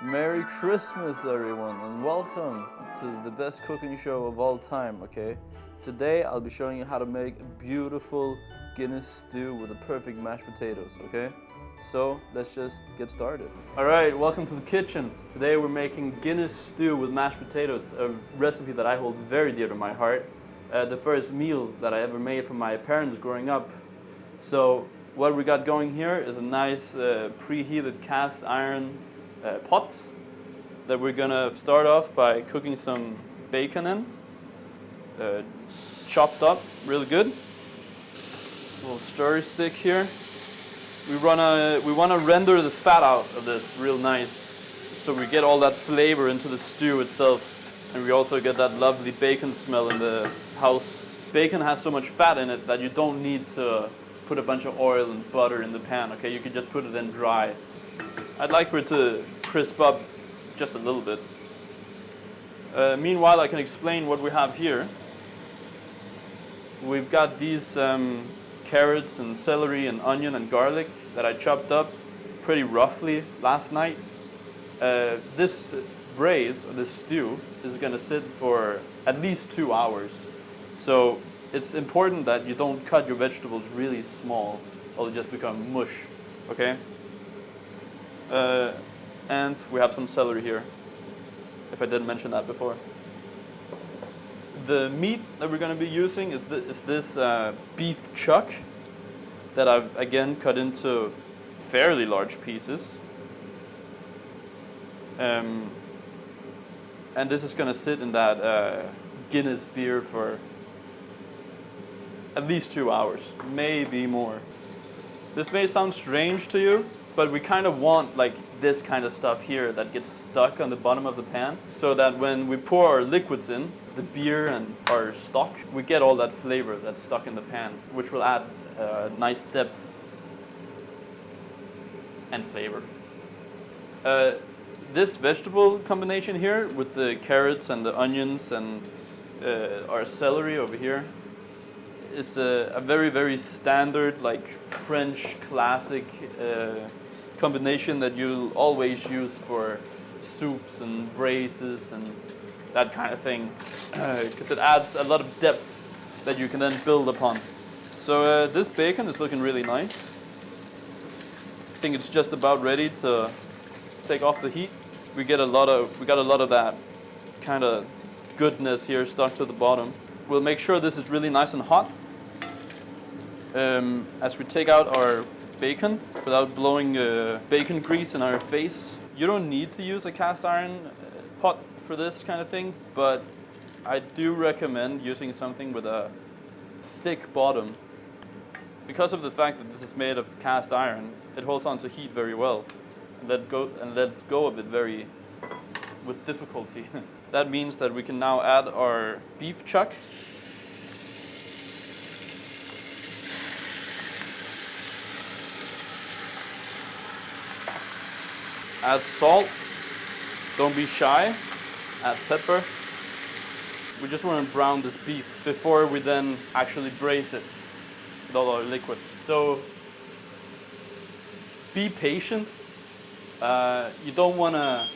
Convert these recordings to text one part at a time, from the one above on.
Merry Christmas, everyone, and welcome to the best cooking show of all time, okay? Today, I'll be showing you how to make a beautiful Guinness stew with the perfect mashed potatoes, okay? So, let's just get started. All right, welcome to the kitchen. Today, we're making Guinness stew with mashed potatoes, a recipe that I hold very dear to my heart. The first meal that I ever made for my parents growing up. So, what we got going here is a nice preheated cast iron pot that we're gonna start off by cooking some bacon in, chopped up really good. A little stir stick here. We wanna render the fat out of this real nice, so we get all that flavor into the stew itself, and we also get that lovely bacon smell in the house. Bacon has so much fat in it that you don't need to put a bunch of oil and butter in the pan. Okay, you can just put it in dry. I'd like for it to crisp up just a little bit. Meanwhile, I can explain what we have here. We've got these carrots and celery and onion and garlic that I chopped up pretty roughly last night. This braise, or this stew, is going to sit for at least 2 hours. So it's important that you don't cut your vegetables really small or they'll just become mush, okay? And we have some celery here, if I didn't mention that before. The meat that we're going to be using is this beef chuck that I've again cut into fairly large pieces. And this is going to sit in that Guinness beer for at least 2 hours, maybe more. This may sound strange to you, but we kind of want like this kind of stuff here that gets stuck on the bottom of the pan, so that when we pour our liquids in, the beer and our stock, we get all that flavor that's stuck in the pan, which will add nice depth and flavor. This vegetable combination here with the carrots and the onions and our celery over here is a very, very standard, like French classic combination that you'll always use for soups and braises and that kind of thing, because it adds a lot of depth that you can then build upon. So this bacon is looking really nice. I think it's just about ready to take off the heat. We got a lot of that kind of goodness here stuck to the bottom. We'll make sure this is really nice and hot as we take out our bacon without blowing bacon grease in our face. You don't need to use a cast iron pot for this kind of thing, but I do recommend using something with a thick bottom. Because of the fact that this is made of cast iron, it holds on to heat very well and lets go of it with difficulty. That means that we can now add our beef chuck. Add salt, don't be shy, add pepper. We just want to brown this beef before we then actually braise it with all our liquid. So be patient. You don't want to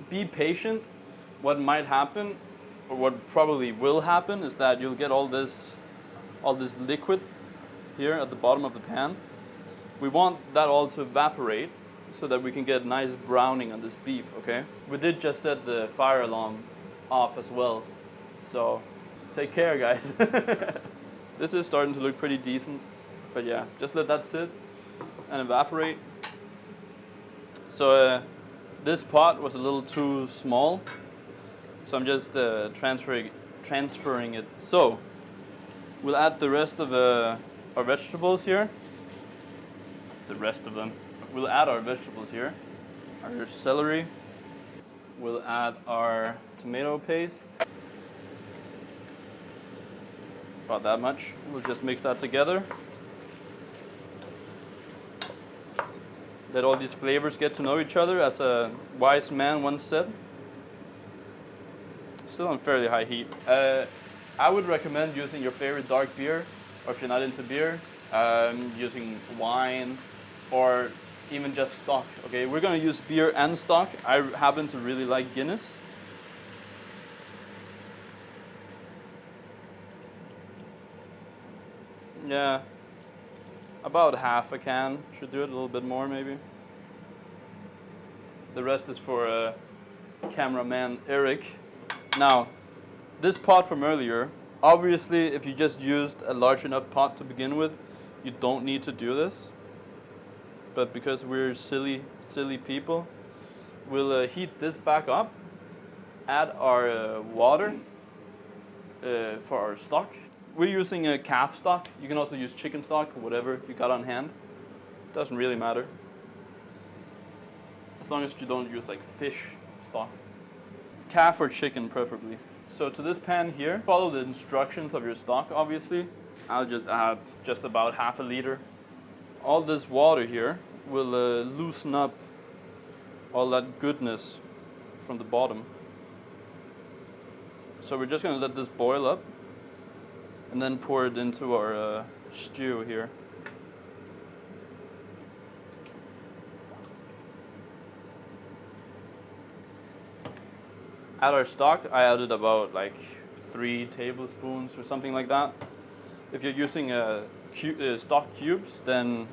be patient. What might happen, or what probably will happen, is that you'll get all this liquid here at the bottom of the pan. We want that all to evaporate so that we can get nice browning on this beef, okay? We did just set the fire alarm off as well, so take care, guys. This is starting to look pretty decent, but yeah, just let that sit and evaporate. So this pot was a little too small, so I'm just transferring it. So we'll add the rest of our vegetables here. The rest of them. We'll add our vegetables here. Our celery. We'll add our tomato paste. About that much. We'll just mix that together. Let all these flavors get to know each other, as a wise man once said. Still on fairly high heat. I would recommend using your favorite dark beer, or if you're not into beer, using wine, or even just stock. Okay, we're gonna use beer and stock. I happen to really like Guinness. Yeah, about half a can. Should do it a little bit more maybe. The rest is for cameraman Eric. Now, this pot from earlier, obviously if you just used a large enough pot to begin with, you don't need to do this. But because we're silly people, we'll heat this back up, add our water for our stock. We're using a calf stock. You can also use chicken stock, whatever you got on hand. Doesn't really matter. As long as you don't use like fish stock. Calf or chicken preferably. So to this pan here, follow the instructions of your stock obviously. I'll just add just about half a liter. All this water here will loosen up all that goodness from the bottom. So we're just gonna let this boil up and then pour it into our stew here. At our stock, I added about like 3 tablespoons or something like that. If you're using stock cubes, then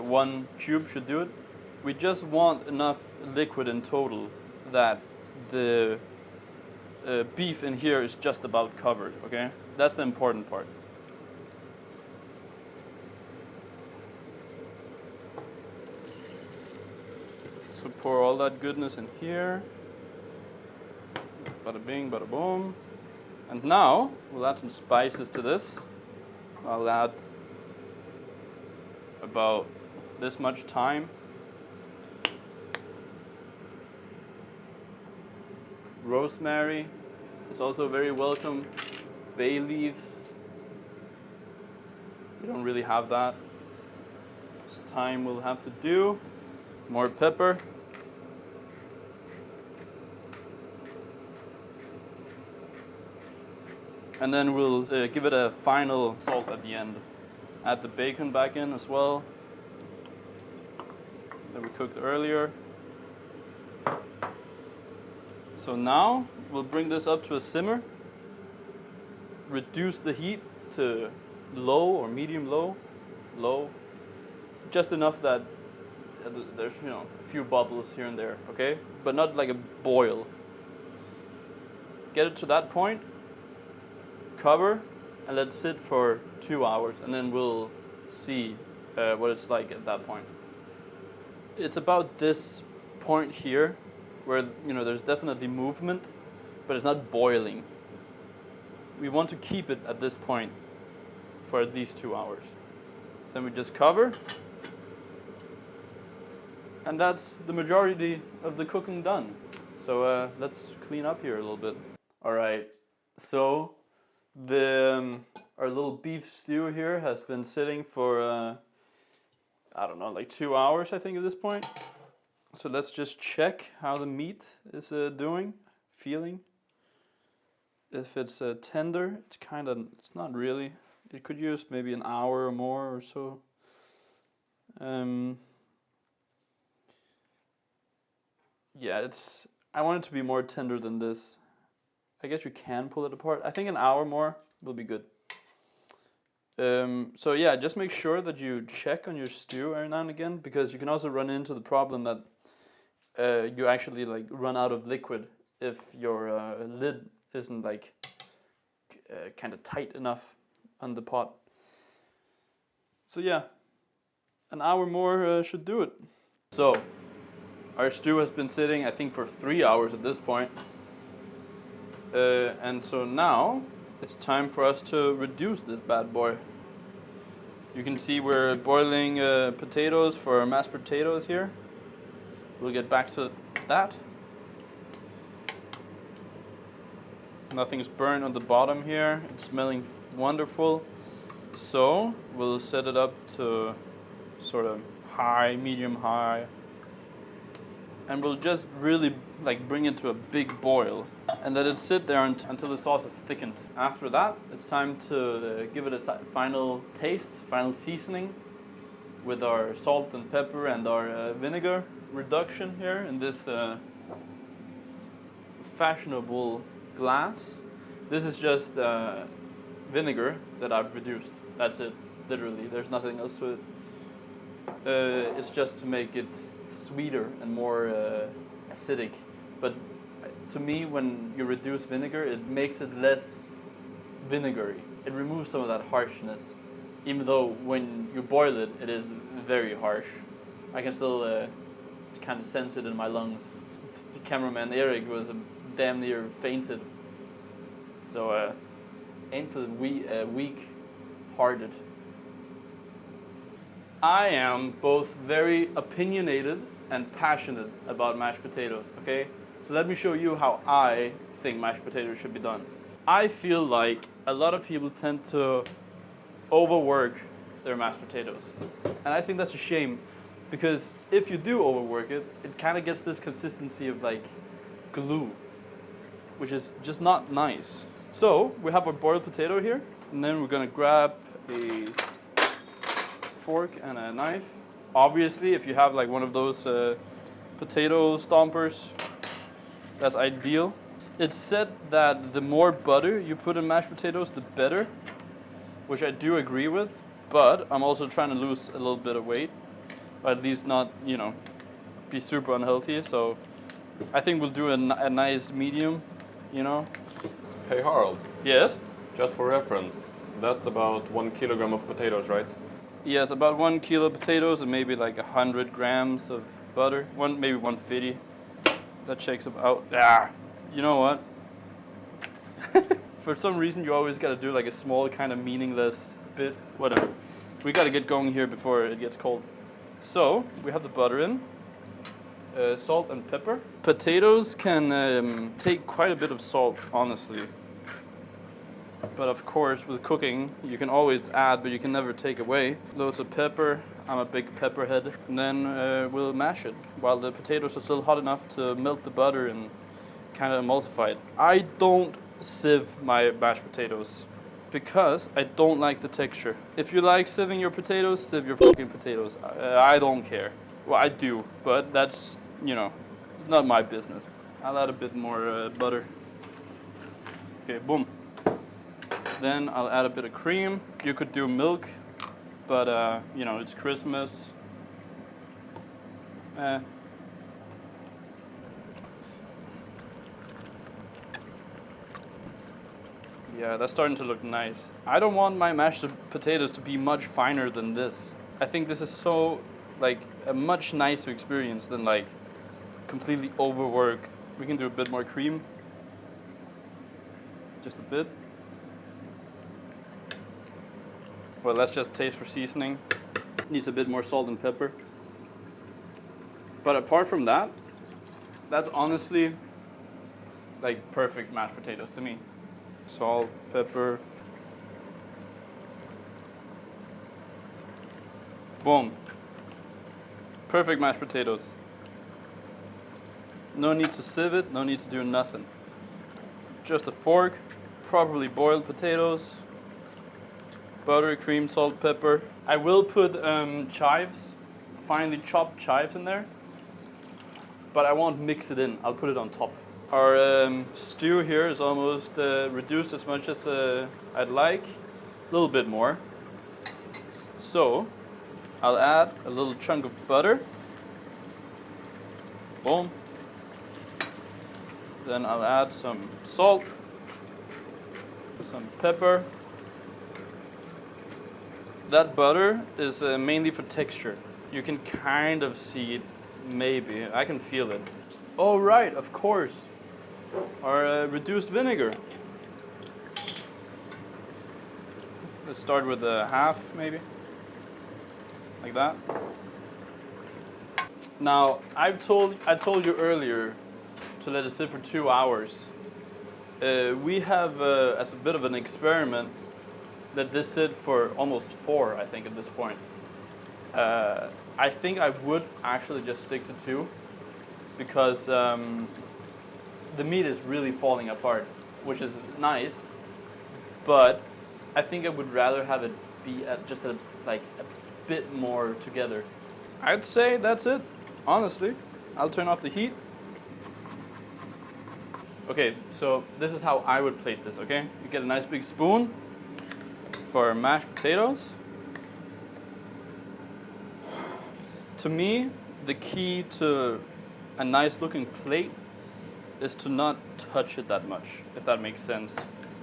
1 cube should do it. We just want enough liquid in total that the beef in here is just about covered, okay? That's the important part. So pour all that goodness in here. Bada bing, bada boom. And now we'll add some spices to this. I'll add about this much thyme. Rosemary is also very welcome. Bay leaves. We don't really have that. So thyme will have to do. More pepper. And then we'll give it a final salt at the end. Add the bacon back in as well that we cooked earlier. So now we'll bring this up to a simmer. Reduce the heat to low or medium low, just enough that there's a few bubbles here and there, okay? But not like a boil. Get it to that point. Cover and let it sit for 2 hours, and then we'll see what it's like at that point. It's about this point here where there's definitely movement, but it's not boiling. We want to keep it at this point for at least 2 hours. Then we just cover, and that's the majority of the cooking done. So let's clean up here a little bit. All right, so our little beef stew here has been sitting for I don't know, like 2 hours I think at this point. So let's just check how the meat is feeling. If it's tender, it's not really. It could use maybe an hour or more or so. Yeah, I want it to be more tender than this. I guess you can pull it apart. I think an hour more will be good. So yeah, just make sure that you check on your stew every now and again, because you can also run into the problem that you actually like run out of liquid if your lid isn't like kind of tight enough on the pot. So yeah, an hour more should do it. So our stew has been sitting, I think, for 3 hours at this point. And so now it's time for us to reduce this bad boy. You can see we're boiling potatoes for mashed potatoes here. We'll get back to that. Nothing's burned on the bottom here. It's smelling wonderful. So we'll set it up to sort of high, medium high. And we'll just really like bring it to a big boil. and let it sit there until the sauce is thickened. After that, it's time to give it a final taste, final seasoning with our salt and pepper and our vinegar reduction here in this fashionable glass. This is just vinegar that I've reduced. That's it, literally. There's nothing else to it. It's just to make it sweeter and more acidic. But to me, when you reduce vinegar, it makes it less vinegary. It removes some of that harshness. Even though when you boil it, it is very harsh. I can still kind of sense it in my lungs. The cameraman Eric was damn near fainted. So aim for the weak-hearted. I am both very opinionated and passionate about mashed potatoes, okay? So let me show you how I think mashed potatoes should be done. I feel like a lot of people tend to overwork their mashed potatoes. And I think that's a shame, because if you do overwork it, it kind of gets this consistency of like glue, which is just not nice. So we have our boiled potato here, and then we're gonna grab a fork and a knife. Obviously, if you have like one of those potato stompers, that's ideal. It's said that the more butter you put in mashed potatoes, the better, which I do agree with, but I'm also trying to lose a little bit of weight, or at least not, be super unhealthy. So I think we'll do a nice medium, Hey Harald, Yes? just for reference, that's about 1 kilogram of potatoes, right? Yes, about 1 kilo potatoes and maybe like 100 grams of butter, maybe 150. That shakes about. You know what? For some reason, you always got to do like a small kind of meaningless bit. Whatever. We got to get going here before it gets cold. So we have the butter in, salt and pepper. Potatoes can take quite a bit of salt, honestly. But of course, with cooking, you can always add, but you can never take away. Loads of pepper. I'm a big pepper head. And then we'll mash it while the potatoes are still hot enough to melt the butter and kind of emulsify it. I don't sieve my mashed potatoes because I don't like the texture. If you like sieving your potatoes, sieve your fucking potatoes. I don't care. Well, I do, but that's, not my business. I'll add a bit more butter. Okay, boom. Then I'll add a bit of cream. You could do milk, but it's Christmas. Yeah, that's starting to look nice. I don't want my mashed potatoes to be much finer than this. I think this is so, a much nicer experience than, completely overworked. We can do a bit more cream. Just a bit. Well, let's just taste for seasoning. Needs a bit more salt and pepper. But apart from that, that's honestly perfect mashed potatoes to me. Salt, pepper. Boom. Perfect mashed potatoes. No need to sieve it, no need to do nothing. Just a fork, properly boiled potatoes, butter, cream, salt, pepper. I will put chives, finely chopped chives in there, but I won't mix it in. I'll put it on top. Our stew here is almost reduced as much as I'd like, a little bit more. So I'll add a little chunk of butter. Boom. Then I'll add some salt, some pepper. That butter is mainly for texture. You can kind of see it, maybe. I can feel it. Oh, right, of course. Our reduced vinegar. Let's start with a half, maybe. Like that. Now, I told you earlier to let it sit for 2 hours. We have, as a bit of an experiment, let this sit for almost 4, I think, at this point. I think I would actually just stick to 2 because the meat is really falling apart, which is nice, but I think I would rather have it be just a bit more together. I'd say that's it, honestly. I'll turn off the heat. Okay, so this is how I would plate this, okay? You get a nice big spoon for mashed potatoes. To me, the key to a nice looking plate is to not touch it that much, if that makes sense.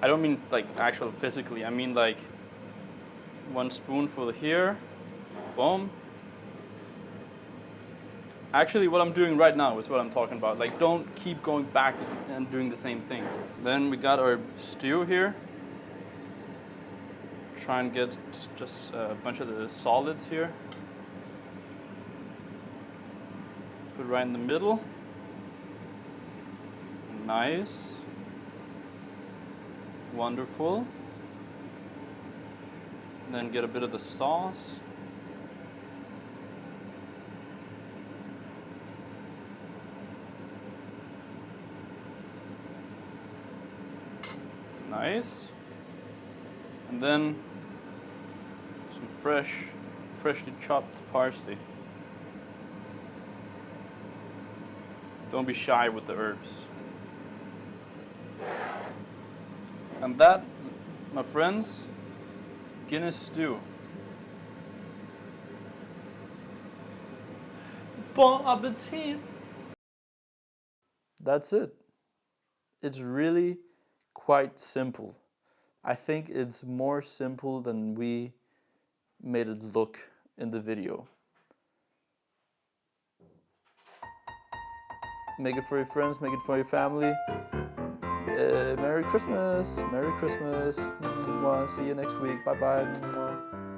I don't mean like actual physically, I mean like 1 spoonful here, boom. Actually, what I'm doing right now is what I'm talking about. Like, don't keep going back and doing the same thing. Then we got our stew here. Try and get just a bunch of the solids here. Put right in the middle. Nice. Wonderful. And then get a bit of the sauce. Nice. And then some freshly chopped parsley. Don't be shy with the herbs. And that, my friends, Guinness Stew. Bon appetit! That's it. It's really quite simple. I think it's more simple than we made it look in the video. Make it for your friends, make it for your family. Merry Christmas! Merry Christmas! See you next week. Bye bye.